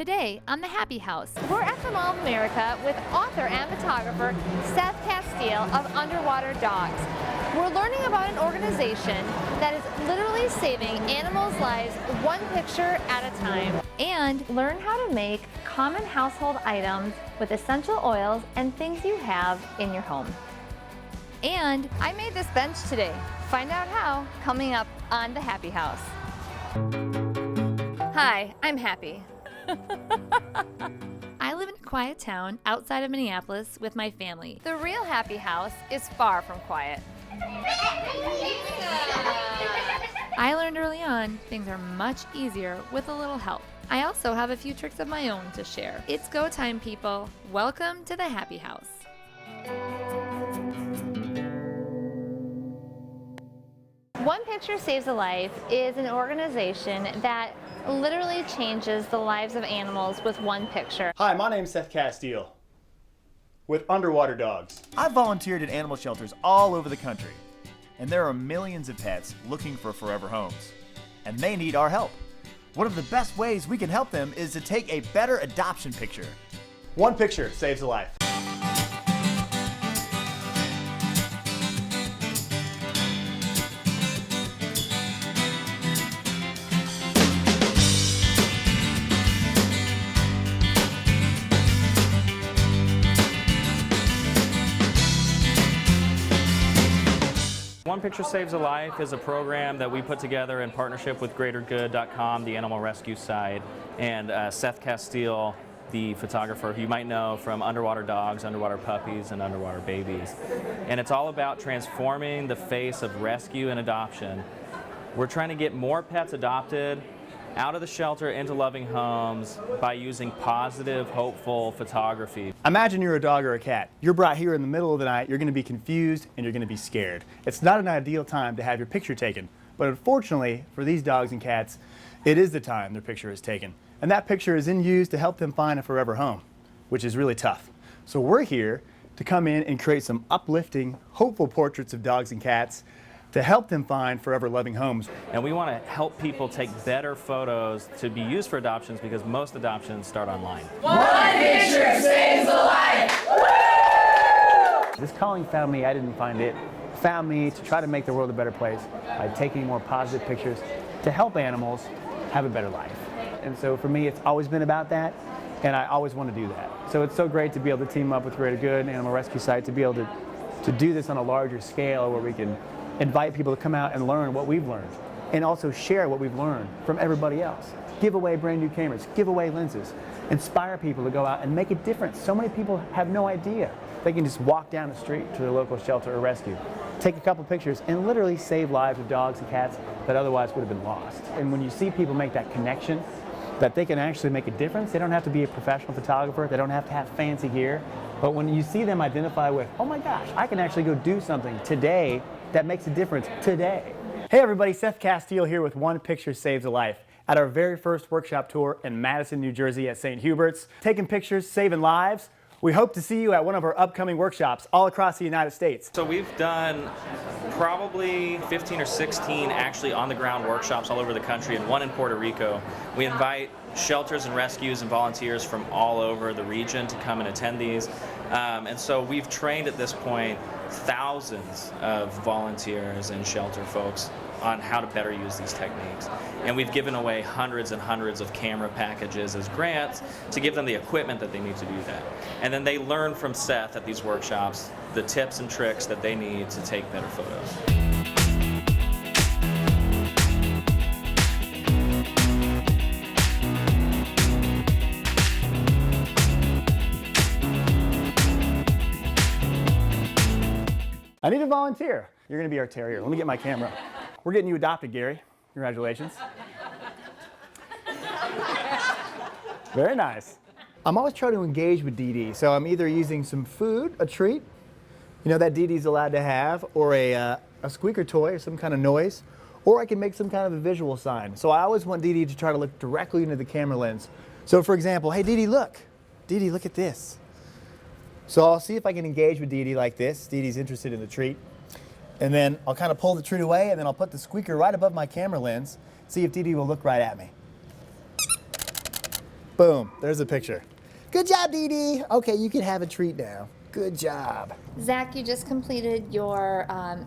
Today on the Happi House. We're at the Mall of America with author and photographer Seth Castile of Underwater Dogs. We're learning about an organization that is literally saving animals' lives one picture at a time. And Learn how to make common household items with essential oils and things you have in your home. and I made this bench today. Find out how coming up on the Happi House. Hi, I'm Happi. I live in a quiet town outside of Minneapolis with my family. The real Happi House is far from quiet. I learned early on things are much easier with a little help. I also have a few tricks of my own to share. It's go time, people. Welcome to the Happi House. One Picture Saves a Life is an organization that literally changes the lives of animals with one picture. Hi, my name's Seth Castile with Underwater Dogs. I've volunteered at animal shelters all over the country, and there are millions of pets looking for forever homes, and they need our help. One of the best ways we can help them is to take a better adoption picture. One picture saves a life. One Picture Saves a Life is a program that we put together in partnership with GreaterGood.com, the animal rescue site, and Seth Castile, the photographer who you might know from Underwater Dogs, Underwater Puppies, and Underwater Babies. And it's all about transforming the face of rescue and adoption. We're trying to get more pets adopted out of the shelter into loving homes by using positive, hopeful photography. Imagine you're a dog or a cat. You're brought here in the middle of the night, you're going to be confused and you're going to be scared. It's not an ideal time to have your picture taken, but unfortunately for these dogs and cats, it is the time their picture is taken. And that picture is then used to help them find a forever home, which is really tough. So we're here to come in and create some uplifting, hopeful portraits of dogs and cats to help them find forever loving homes. And we want to help people take better photos to be used for adoptions because most adoptions start online. One picture saves a life! Woo! This calling found me, I didn't find it. Found me to try to make the world a better place by taking more positive pictures to help animals have a better life. And so for me, it's always been about that, and I always want to do that. So it's so great to be able to team up with Greater Good, an animal rescue site, to be able to do this on a larger scale where we can invite people to come out and learn what we've learned and also share what we've learned from everybody else. Give away brand new cameras, give away lenses, inspire people to go out and make a difference. So many people have no idea. They can just walk down the street to their local shelter or rescue, take a couple pictures and literally save lives of dogs and cats that otherwise would have been lost. And when you see people make that connection, that they can actually make a difference, they don't have to be a professional photographer, they don't have to have fancy gear, but when you see them identify with, oh my gosh, I can actually go do something today that makes a difference today. Hey everybody, Seth Castile here with One Picture Saves a Life at our very first workshop tour in Madison, New Jersey at St. Hubert's. Taking pictures, saving lives. We hope to see you at one of our upcoming workshops all across the United States. So we've done probably 15 or 16 actually on-the-ground workshops all over the country and one in Puerto Rico. We invite shelters and rescues and volunteers from all over the region to come and attend these. And so we've trained at this point thousands of volunteers and shelter folks on how to better use these techniques. And we've given away hundreds and hundreds of camera packages as grants to give them the equipment that they need to do that. And then they learn from Seth at these workshops the tips and tricks that they need to take better photos. I need a volunteer. You're going to be our terrier. Let me get my camera. We're getting you adopted, Gary. Congratulations. Very nice. I'm always trying to engage with Dee Dee, so I'm either using some food, a treat, you know, that Dee Dee's allowed to have, or a squeaker toy or some kind of noise, or I can make some kind of a visual sign. So I always want Dee Dee to try to look directly into the camera lens. So for example, hey Dee Dee, look. Dee Dee, look at this. So I'll see if I can engage with Dee Dee like this. Dee Dee's interested in the treat. And then I'll kind of pull the treat away, and then I'll put the squeaker right above my camera lens, see if Dee Dee will look right at me. Boom, there's a picture. Good job, Dee Dee. Okay, you can have a treat now. Good job. Zach, you just completed your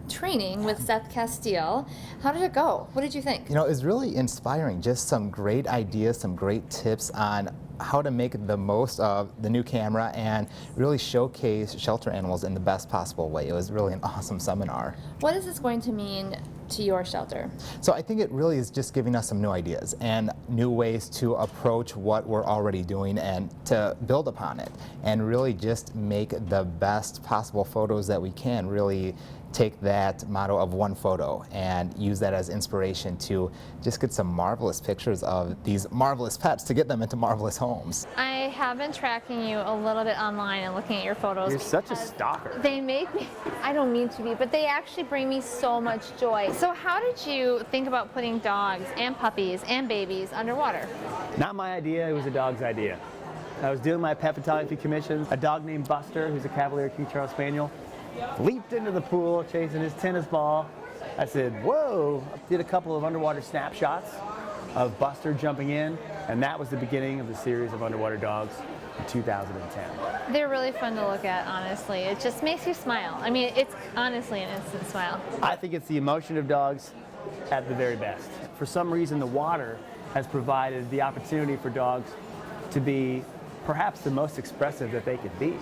training with Seth Castile. How did it go? What did you think? You know, it's really inspiring. Just some great ideas, some great tips on how to make the most of the new camera and really showcase shelter animals in the best possible way. It was really an awesome seminar. What is this going to mean to your shelter? So I think it really is just giving us some new ideas and new ways to approach what we're already doing and to build upon it and really just make the best possible photos that we can. Really take that motto of one photo and use that as inspiration to just get some marvelous pictures of these marvelous pets to get them into marvelous homes. I have been tracking you a little bit online and looking at your photos. You're such a stalker. They make me, I don't mean to be, but they actually bring me so much joy. So how did you think about putting dogs and puppies and babies underwater? Not my idea, it was a dog's idea. I was doing my pet photography commissions. A dog named Buster, who's a Cavalier King Charles Spaniel, leaped into the pool chasing his tennis ball. I said, whoa, did a couple of underwater snapshots of Buster jumping in, and that was the beginning of the series of underwater dogs in 2010. They're really fun to look at, honestly. It just makes you smile. I mean, it's honestly an instant smile. I think it's the emotion of dogs at the very best. For some reason, the water has provided the opportunity for dogs to be perhaps the most expressive that they could be.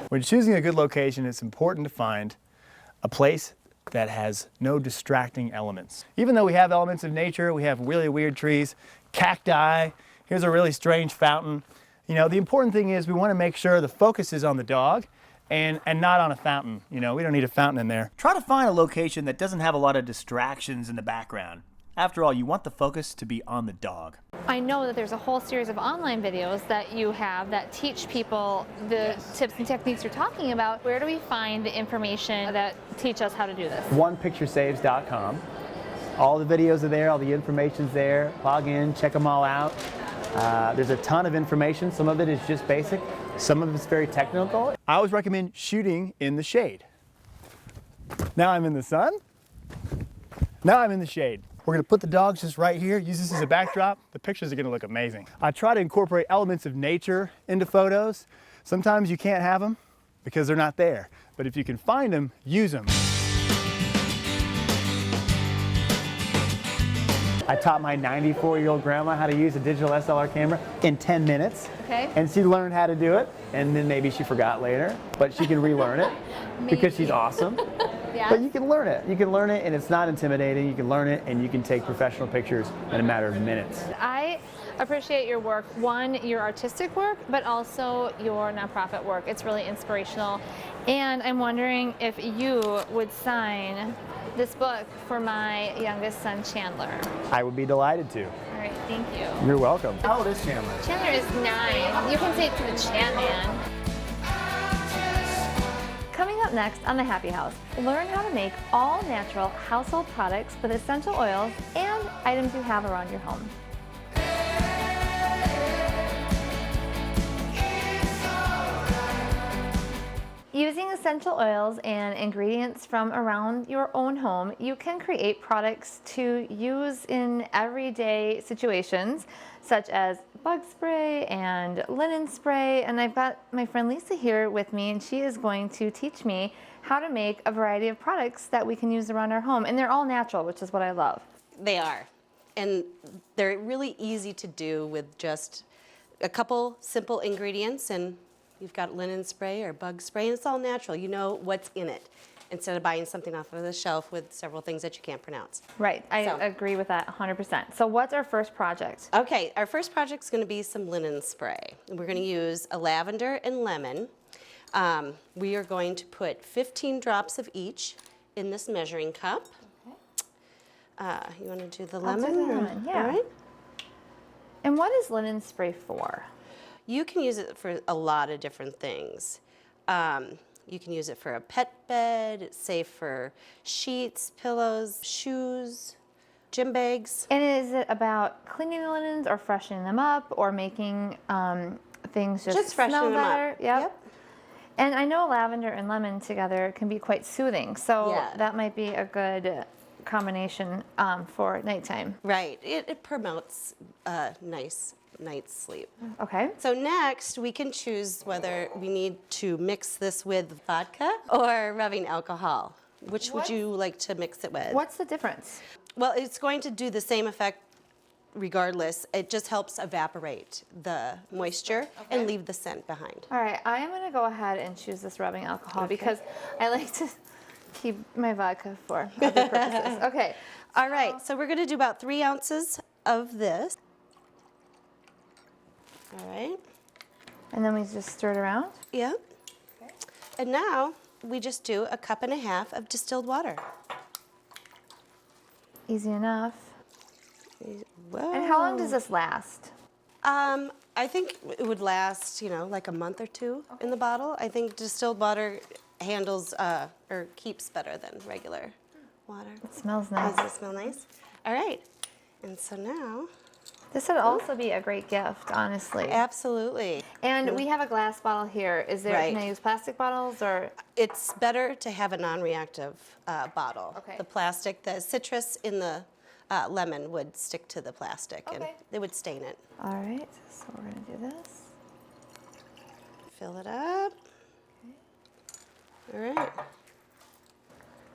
When choosing a good location, it's important to find a place that has no distracting elements. Even though we have elements of nature, we have really weird trees, cacti, here's a really strange fountain. You know, the important thing is we want to make sure the focus is on the dog and not on a fountain. You know, we don't need a fountain in there. Try to find a location that doesn't have a lot of distractions in the background. After all, you want the focus to be on the dog. I know that there's a whole series of online videos that you have that teach people the tips and techniques you're talking about. Where do we find the information that teach us how to do this? onepicturesaves.com. All the videos are there, all the information's there. Log in, check them all out. There's a ton of information. Some of it is just basic. Some of it's very technical. I always recommend shooting in the shade. Now I'm in the sun. Now I'm in the shade. We're going to put the dogs just right here, use this as a backdrop. The pictures are going to look amazing. I try to incorporate elements of nature into photos. Sometimes you can't have them because they're not there. But if you can find them, use them. I taught my 94-year-old grandma how to use a digital SLR camera in 10 minutes. Okay. And she learned how to do it, and then maybe she forgot later, but she can relearn it because she's awesome. Yes. But you can learn it. You can learn it, and it's not intimidating. You can learn it, and you can take professional pictures in a matter of minutes. I appreciate your work. One, your artistic work, but also your nonprofit work. It's really inspirational. And I'm wondering if you would sign this book for my youngest son, Chandler. I would be delighted to. All right, thank you. You're welcome. How old is Chandler? Chandler is 9. You can say it to the Chan Man. Coming up next on the Happy House, learn how to make all natural household products with essential oils and items you have around your home. Using essential oils and ingredients from around your own home, you can create products to use in everyday situations, such as bug spray and linen spray. And I've got my friend Lisa here with me, and she is going to teach me how to make a variety of products that we can use around our home. And they're all natural, which is what I love. They are. And they're really easy to do with just a couple simple ingredients, and you've got linen spray or bug spray, and it's all natural. You know what's in it, instead of buying something off of the shelf with several things that you can't pronounce. Right, I agree with that 100%. So what's our first project? Okay, our first project is going to be some linen spray. We're going to use a lavender and lemon. We are going to put 15 drops of each in this measuring cup. Okay. You want to do the lemon? I'll do the lemon, yeah. All right. And what is linen spray for? You can use it for a lot of different things. You can use it for a pet bed. It's safe for sheets, pillows, shoes, gym bags. And is it about cleaning the linens or freshening them up or making things just freshening smell them better? up. Yep. And I know lavender and lemon together can be quite soothing, so Yeah. that might be a good combination for nighttime. Right. It promotes a nice night's sleep. Okay. So next, we can choose whether we need to mix this with vodka or rubbing alcohol. Which would you like to mix it with? What's the difference? Well, it's going to do the same effect regardless. It just helps evaporate the moisture and leave the scent behind. All right, I am going to go ahead and choose this rubbing alcohol because I like to keep my vodka for other purposes. Okay. All right, so we're going to do about 3 ounces of this. All right. And then we just stir it around? Yeah. Okay. And now we just do 1.5 cups of distilled water. Easy enough. Whoa. And how long does this last? I think it would last, like a month or 2 in the bottle. I think distilled water handles or keeps better than regular water. It smells nice. Does it smell nice? All right. And so now. This would also be a great gift, honestly. Absolutely. And we have a glass bottle here. Is there? Right. Can I use plastic bottles or? It's better to have a non-reactive bottle. Okay. The plastic, the citrus in the lemon would stick to the plastic and it would stain it. All right. So we're gonna do this. Fill it up. All right.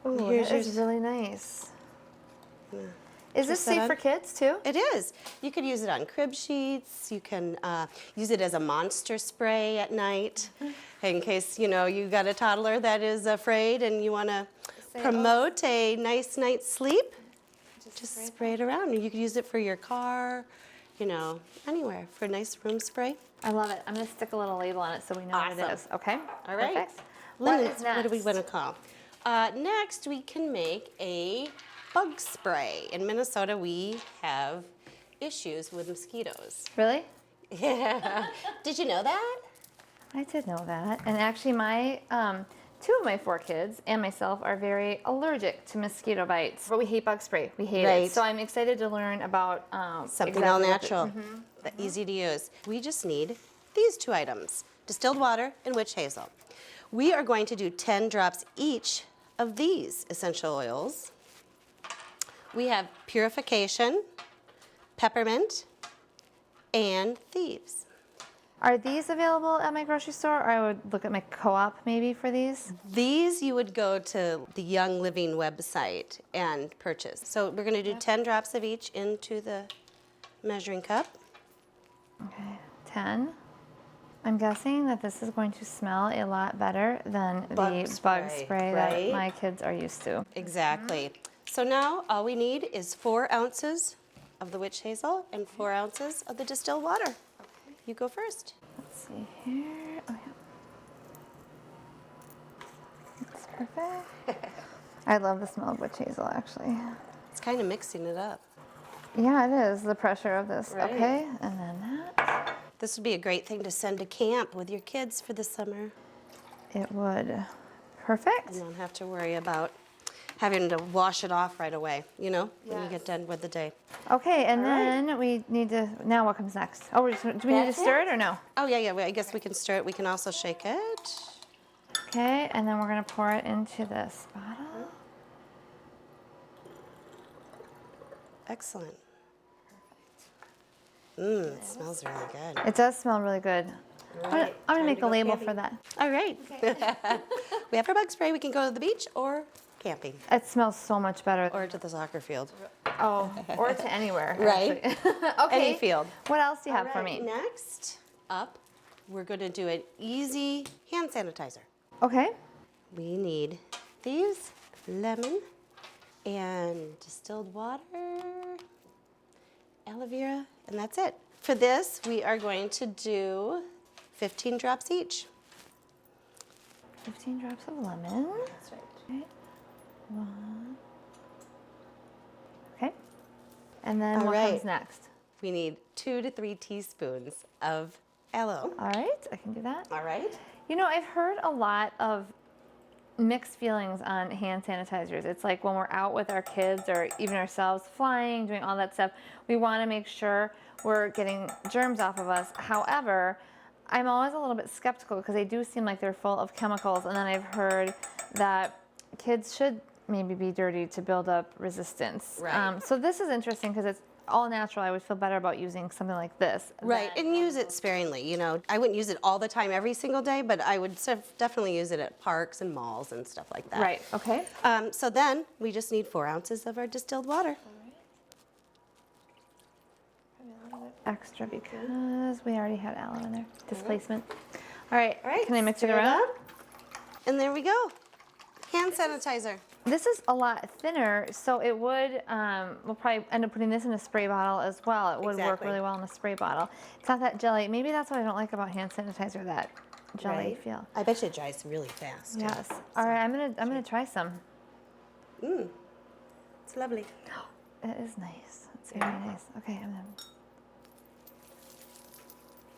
Oh, Here's that is yours. really nice. Yeah. Is this Twist that safe on. for kids too? It is. You could use it on crib sheets. You can use it as a monster spray at night in case, you got a toddler that is afraid and you want to promote a nice night's sleep. Just spray it around. You could use it for your car, anywhere for a nice room spray. I love it. I'm going to stick a little label on it so we know what it Awesome. is. Okay? All right. Perfect. Lynn, What is next? what do we want to call? Next, we can make a bug spray. In Minnesota, we have issues with mosquitoes. Really? Yeah. Did you know that? I did know that. And actually, my 2 of my 4 kids and myself are very allergic to mosquito bites. But we hate bug spray. We hate Right. it. So I'm excited to learn about Something exactly all what natural, easy to use. We just need these 2 items, distilled water and witch hazel. We are going to do 10 drops each of these essential oils. We have purification, peppermint, and thieves. Are these available at my grocery store? Or I would look at my co-op maybe for these? These you would go to the Young Living website and purchase. So we're going to do 10 drops of each into the measuring cup. Okay, 10. I'm guessing that this is going to smell a lot better than the bug spray that right? my kids are used to. Exactly. So now all we need is 4 ounces of the witch hazel and 4 ounces of the distilled water. Okay. You go first. Let's see here. Oh, yeah. That's perfect. I love the smell of witch hazel, actually. It's kind of mixing it up. Yeah, it is, the pressure of this. Right. Okay, and then that. This would be a great thing to send to camp with your kids for the summer. It would. Perfect. You don't have to worry about having to wash it off right away, when you get done with the day. Okay, and then we need to, now what comes next? Oh, do we need to stir it or no? Oh, yeah, I guess we can stir it. We can also shake it. Okay, and then we're going to pour it into this bottle. Excellent. It smells really good. It does smell really good. I'm going to make a label for that. All right. We have our bug spray. We can go to the beach or camping. It smells so much better. Or to the soccer field. Oh, or to anywhere. Right. Actually. Okay. Any field. What else do you have All for right, me? Next up, we're going to do an easy hand sanitizer. Okay. We need these, lemon, and distilled water, aloe vera, and that's it. For this, we are going to do 15 drops each. 15 drops of lemon. That's right. Okay. 1. Okay. And then All what right. comes next? We need 2 to 3 teaspoons of aloe. All right, I can do that. All right. I've heard a lot of mixed feelings on hand sanitizers. It's like when we're out with our kids or even ourselves flying, doing all that stuff, we want to make sure we're getting germs off of us. However, I'm always a little bit skeptical because they do seem like they're full of chemicals, and then I've hered that kids should maybe be dirty to build up resistance. Right. So this is interesting because it's all natural. I would feel better about using something like this. Right, and use it sparingly. You know, I wouldn't use it all the time every single day, but I would definitely use it at parks and malls and stuff like that. Right, okay. So then we just need 4 ounces of our distilled water. Extra because we already had aloe in there. Displacement. All right, All right, can I mix it stir around? up. And there we go. Hand sanitizer. This is a lot thinner, so it would, we'll probably end up putting this in a spray bottle as well. It would work Exactly. really well in a spray bottle. It's not that jelly. Maybe that's what I don't like about hand sanitizer, that jelly Right. feel. I bet you it dries really fast. too. Yes. All right, I'm gonna try some. It's lovely. It is nice. It's very nice. Okay, I'm gonna.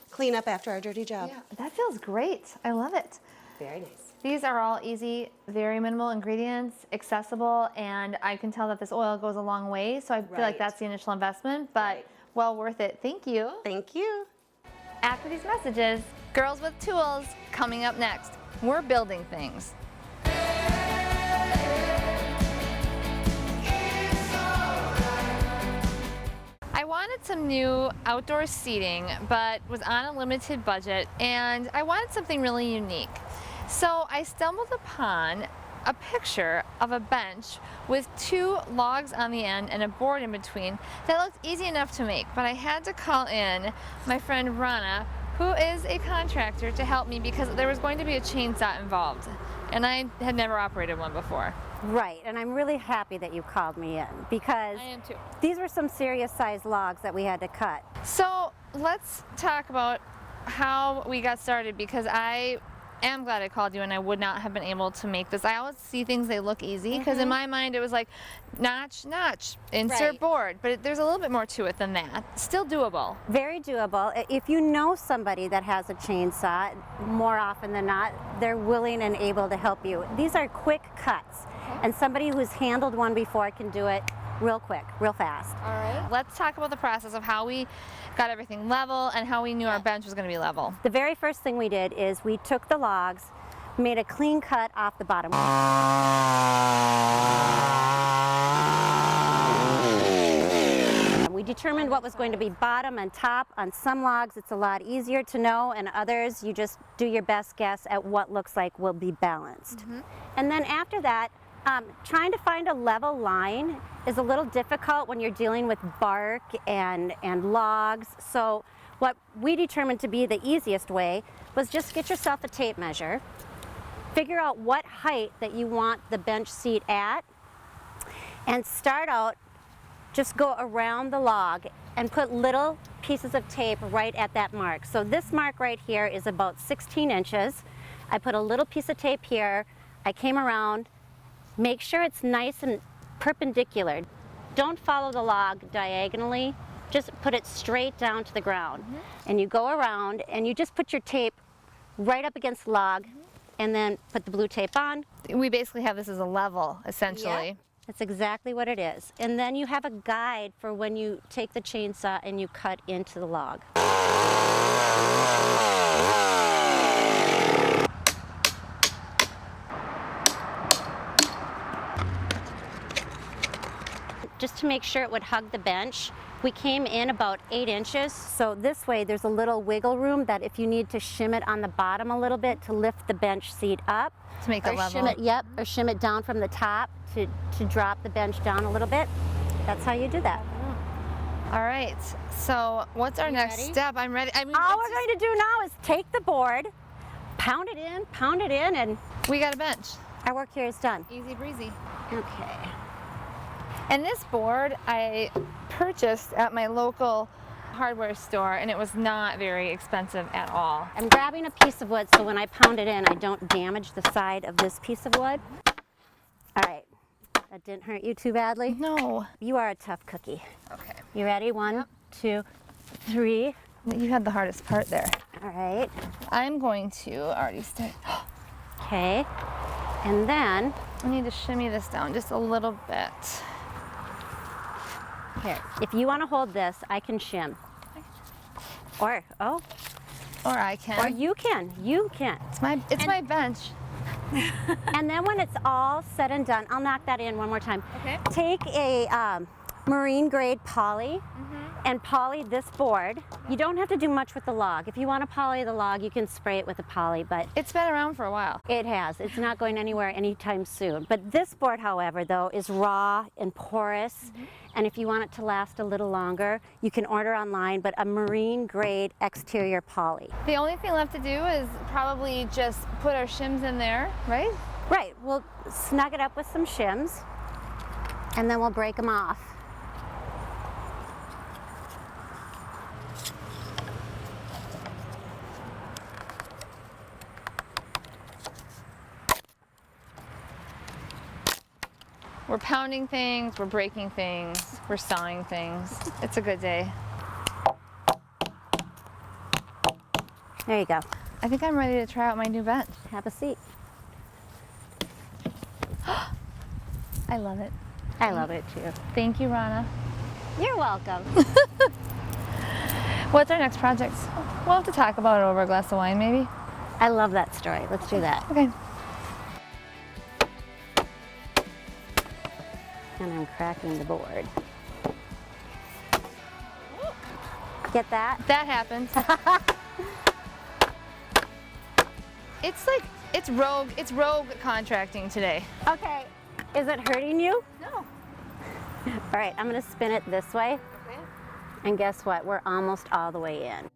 Clean up after our dirty job. Yeah, that feels great. I love it. Very nice. These are all easy, very minimal ingredients, accessible, and I can tell that this oil goes a long way, so I feel like Right. that's the initial investment, but Right. well worth it. Thank you. Thank you. After these messages, Girls with Tools coming up next. We're building things. I wanted some new outdoor seating, but was on a limited budget, and I wanted something really unique. So I stumbled upon a picture of a bench with 2 logs on the end and a board in between that looked easy enough to make, but I had to call in my friend Rana, who is a contractor, to help me because there was going to be a chainsaw involved, and I had never operated one before. Right, and I'm really happy that you called me in because I am too. these were some serious sized logs that we had to cut. So let's talk about how we got started, because I am glad I called you and I would not have been able to make this. I always see things, they look easy, because in my mind it was like notch, notch, insert Right. board, but there's a little bit more to it than that. Still doable. Very doable. If you know somebody that has a chainsaw, more often than not, they're willing and able to help you. These are quick cuts, and somebody who's handled one before can do it real quick, real fast. All right. Let's talk about the process of how we got everything level and how we knew our bench was going to be level. The very first thing we did is we took the logs, made a clean cut off the bottom. We determined what was going to be bottom and top. On some logs it's a lot easier to know, and others you just do your best guess at what looks like will be balanced. And then after that, trying to find a level line is a little difficult when you're dealing with bark and logs. So what we determined to be the easiest way was just get yourself a tape measure, figure out what height that you want the bench seat at, and start out, just go around the log and put little pieces of tape right at that mark. So this mark right here is about 16 inches. I put a little piece of tape here. I came around. Make sure it's nice and perpendicular. Don't follow the log diagonally. Just put it straight down to the ground. And you go around and you just put your tape right up against the log and then put the blue tape on. We basically have this as a level, essentially. Yep, that's exactly what it is. And then you have a guide for when you take the chainsaw and you cut into the log. Just to make sure it would hug the bench, we came in about 8 inches. So this way there's a little wiggle room that if you need to shim it on the bottom a little bit to lift the bench seat up. To make it or level. Shim it, yep, or shim it down from the top to drop the bench down a little bit. That's how you do that. All right. So what's our next ready? step? I'm ready. I mean, All it's we're going to do now is take the board, pound it in, and we got a bench. our work here is done. Easy breezy. Okay. And this board I purchased at my local hardware store, and it was not very expensive at all. I'm grabbing a piece of wood so when I pound it in, I don't damage the side of this piece of wood. All right. That didn't hurt you too badly? No. You are a tough cookie. Okay. You ready? 1, 2, 3. You had the hardest part there. All right. I'm going to already start. Okay. And then, I need to shimmy this down just a little bit. here, if you want to hold this, I can shim. Or Or I can. you can. It's my bench. And then when it's all said and done, I'll knock that in one more time. Okay. Take a marine grade poly and poly this board. You don't have to do much with the log. If you want to poly the log, you can spray it with a poly, but It's been around for a while. it has. It's not going anywhere anytime soon. But this board, however, though, is raw and porous. And if you want it to last a little longer, you can order online, but a marine grade exterior poly. The only thing left to do is probably just put our shims in there, right? Right, we'll snug it up with some shims and then we'll break them off. We're pounding things, we're breaking things, we're sawing things. It's a good day. There you go. I think I'm ready to try out my new bench. Have a seat. I love it. I love it too. Thank you, Rana. You're welcome. What's our next project? We'll have to talk about it over a glass of wine, maybe. I love that story. Let's do that. Okay. And I'm cracking the board. Get that? That happened. it's rogue contracting today. Okay. Is it hurting you? No. All right, I'm gonna spin it this way. Okay. And guess what? We're almost all the way in.